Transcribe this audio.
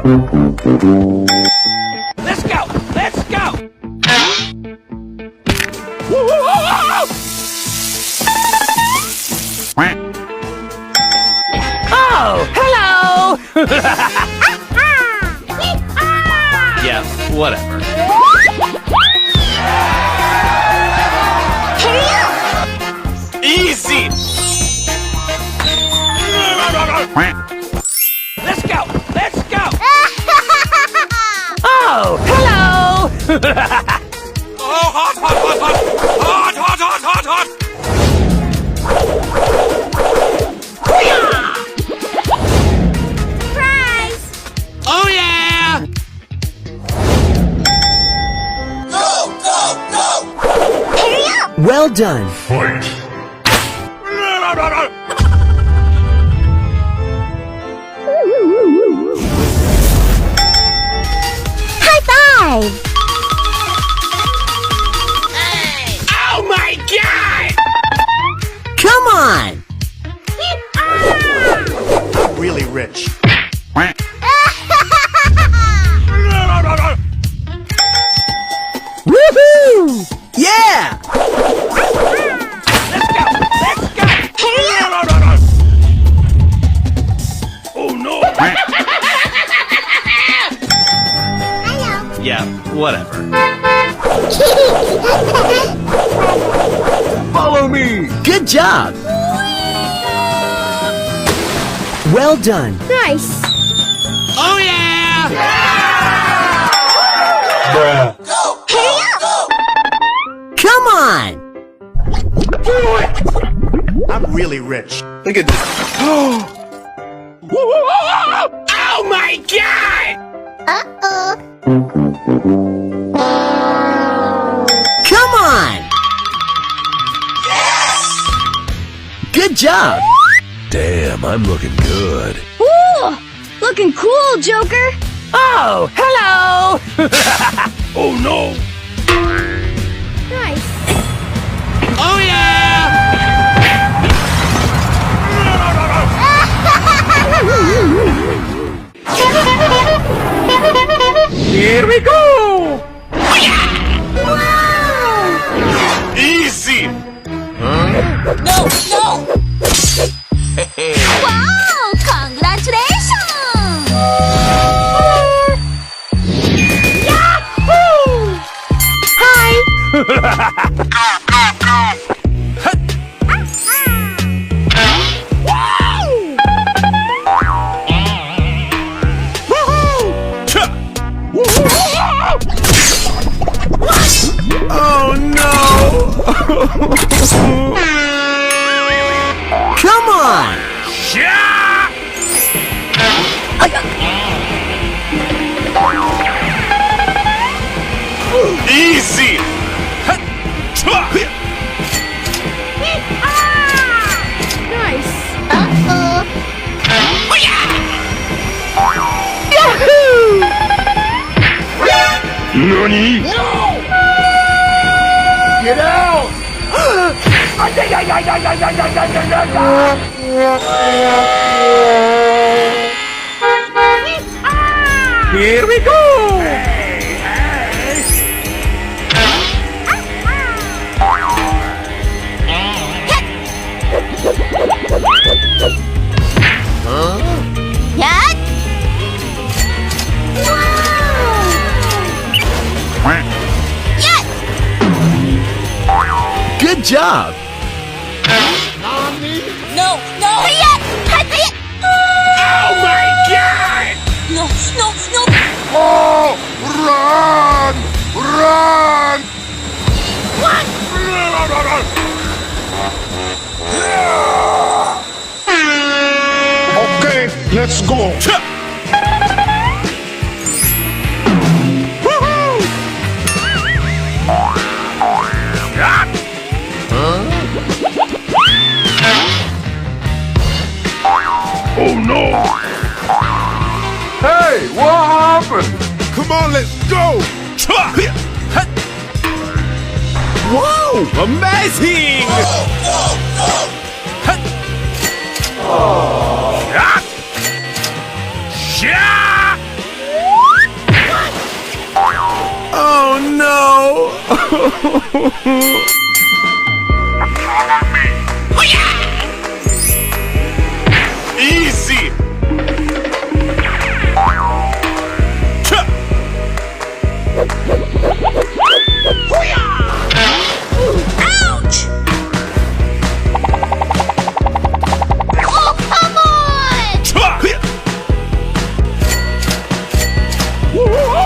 Let's go! Let's go! Oh, hello! Yeah, whatever. Easy! Let's go! Let's go! Oh, hello! Oh, hot, hot, hot, hot! Hot, hot, hot, hot, hot! Surprise! Oh, yeah! Go, go, go! Hurry up! Well done. Fight! High five! Oh, my God! Come on. I'm really rich. Woohoo! Yeah! Let's go! Let's go! Hurry up! Oh, no! Hello! Yeah, whatever. Follow me. Good job. Well done. Nice! Oh, yeah! Go, go, go! Come on. I'm really rich. Look at this. Oh, my God! Uh-oh! Come on. Good job. Damn, I'm looking good. Ooh! Looking cool, Joker! Oh, hello! Oh, no! Nice! Oh, yeah! Here we go! Wow! Easy! No, no! Wow! Congratulations! Yahoo! Hi! Oh, no! Come on. Yeah! Easy! Nice! Uh-oh! Yahoo! Nani? Get out! Here we go! Yak! Wow! Yes! Good job. No, no! Yak! Yak! Oh my God! No, no, no! Oh, run! Run! Okay, let's go. Oh no! Hey, what happened? Come on, let's go. Whoa! Amazing! Easy. Ouch! Oh, come on!